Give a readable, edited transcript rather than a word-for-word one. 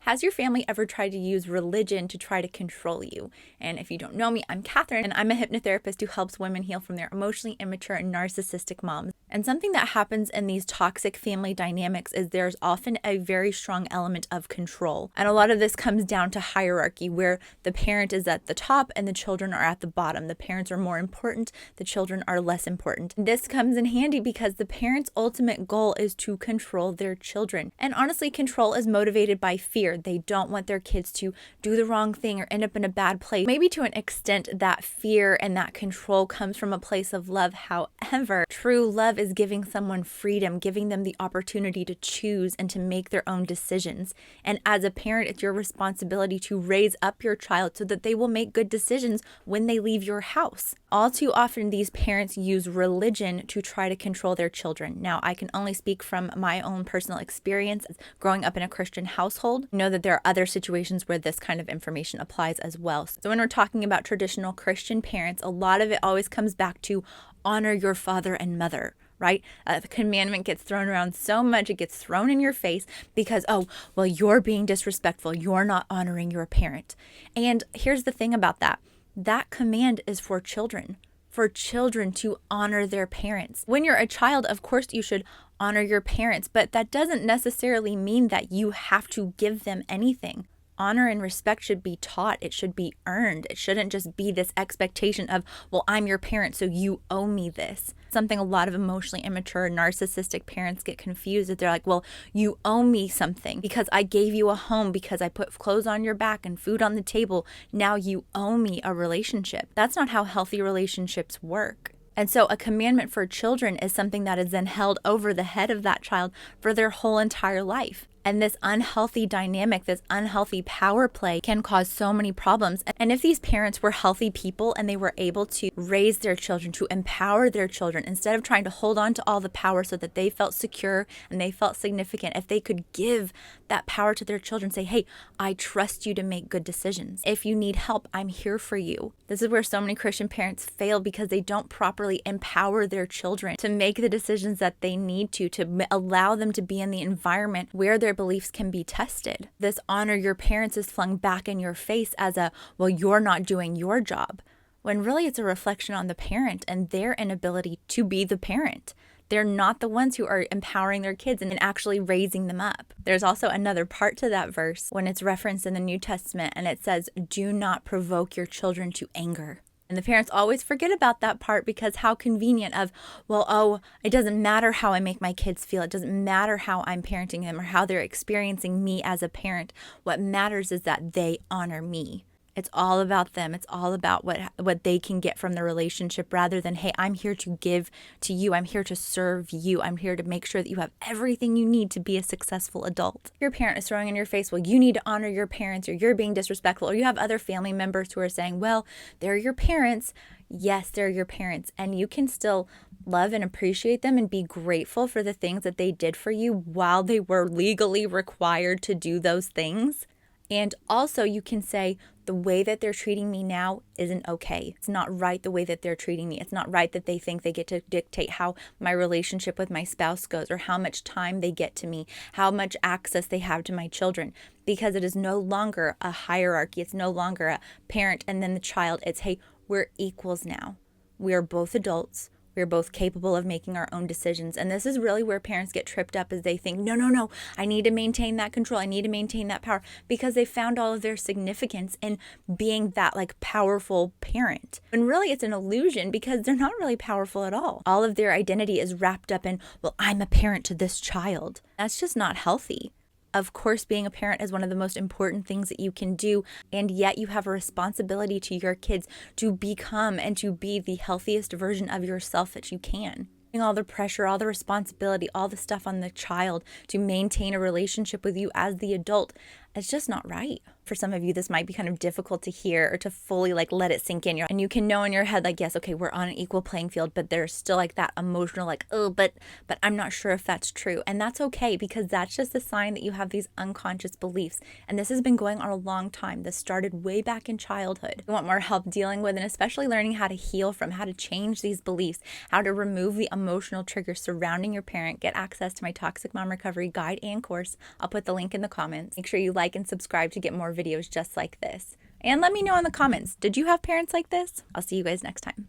Has your family ever tried to use religion to try to control you? And if you don't know me, I'm Catherine, and I'm a hypnotherapist who helps women heal from their emotionally immature and narcissistic moms. And something that happens in these toxic family dynamics is there's often a very strong element of control. And a lot of this comes down to hierarchy, where the parent is at the top and the children are at the bottom. The parents are more important, the children are less important. This comes in handy because the parent's ultimate goal is to control their children. And honestly, control is motivated by fear. They don't want their kids to do the wrong thing or end up in a bad place. Maybe to an extent that fear and that control comes from a place of love. However, true love is giving someone freedom, giving them the opportunity to choose and to make their own decisions. And as a parent, it's your responsibility to raise up your child so that they will make good decisions when they leave your house. All too often, these parents use religion to try to control their children. Now, I can only speak from my own personal experience growing up in a Christian household. I know that there are other situations where this kind of information applies as well. So when we're talking about traditional Christian parents, a lot of it always comes back to honor your father and mother, right? The commandment gets thrown around so much, it gets thrown in your face because, oh, well, you're being disrespectful. You're not honoring your parent. And here's the thing about that. That command is for children to honor their parents. When you're a child, of course, you should honor your parents, but that doesn't necessarily mean that you have to give them anything. Honor and respect should be taught. It should be earned. It shouldn't just be this expectation of, well, I'm your parent, so you owe me this. Something a lot of emotionally immature, narcissistic parents get confused that they're like, well, you owe me something because I gave you a home, because I put clothes on your back and food on the table. Now you owe me a relationship. That's not how healthy relationships work. And so a commandment for children is something that is then held over the head of that child for their whole entire life. And this unhealthy dynamic, this unhealthy power play can cause so many problems. And if these parents were healthy people and they were able to raise their children, to empower their children, instead of trying to hold on to all the power so that they felt secure and they felt significant, if they could give that power to their children, say, hey, I trust you to make good decisions. If you need help, I'm here for you. This is where so many Christian parents fail because they don't properly empower their children to make the decisions that they need to allow them to be in the environment where their beliefs can be tested. This honor your parents is flung back in your face as a, well, you're not doing your job, when really it's a reflection on the parent and their inability to be the parent. They're not the ones who are empowering their kids and actually raising them up. There's also another part to that verse when it's referenced in the New Testament, and it says, do not provoke your children to anger. And the parents always forget about that part because how convenient of, well, oh, it doesn't matter how I make my kids feel. It doesn't matter how I'm parenting them or how they're experiencing me as a parent. What matters is that they honor me. It's all about them. It's all about what they can get from the relationship rather than, hey, I'm here to give to you. I'm here to serve you. I'm here to make sure that you have everything you need to be a successful adult. Your parent is throwing in your face, well, you need to honor your parents, or you're being disrespectful, or you have other family members who are saying, well, they're your parents. Yes, they're your parents. And you can still love and appreciate them and be grateful for the things that they did for you while they were legally required to do those things. And also you can say, the way that they're treating me now isn't okay. It's not right the way that they're treating me. It's not right that they think they get to dictate how my relationship with my spouse goes or how much time they get to me, how much access they have to my children, because it is no longer a hierarchy. It's no longer a parent and then the child. It's, hey, we're equals now. We are both adults. We're both capable of making our own decisions. And this is really where parents get tripped up, as they think, no, I need to maintain that control. I need to maintain that power, because they found all of their significance in being that like powerful parent. And really it's an illusion because they're not really powerful at all. All of their identity is wrapped up in, well, I'm a parent to this child. That's just not healthy. Of course, being a parent is one of the most important things that you can do, and yet you have a responsibility to your kids to become and to be the healthiest version of yourself that you can. All the pressure, all the responsibility, all the stuff on the child to maintain a relationship with you as the adult, it's just not right. For some of you, this might be kind of difficult to hear or to fully let it sink in. And you can know in your head, yes, okay, we're on an equal playing field, but there's still that emotional, oh, but I'm not sure if that's true. And that's okay, because that's just a sign that you have these unconscious beliefs. And this has been going on a long time. This started way back in childhood. You want more help dealing with and especially learning how to heal from, how to change these beliefs, how to remove the emotional triggers surrounding your parent. Get access to my Toxic Mom Recovery Guide and Course. I'll put the link in the comments. Make sure you like like and subscribe to get more videos just like this. And let me know in the comments, did you have parents like this? I'll see you guys next time.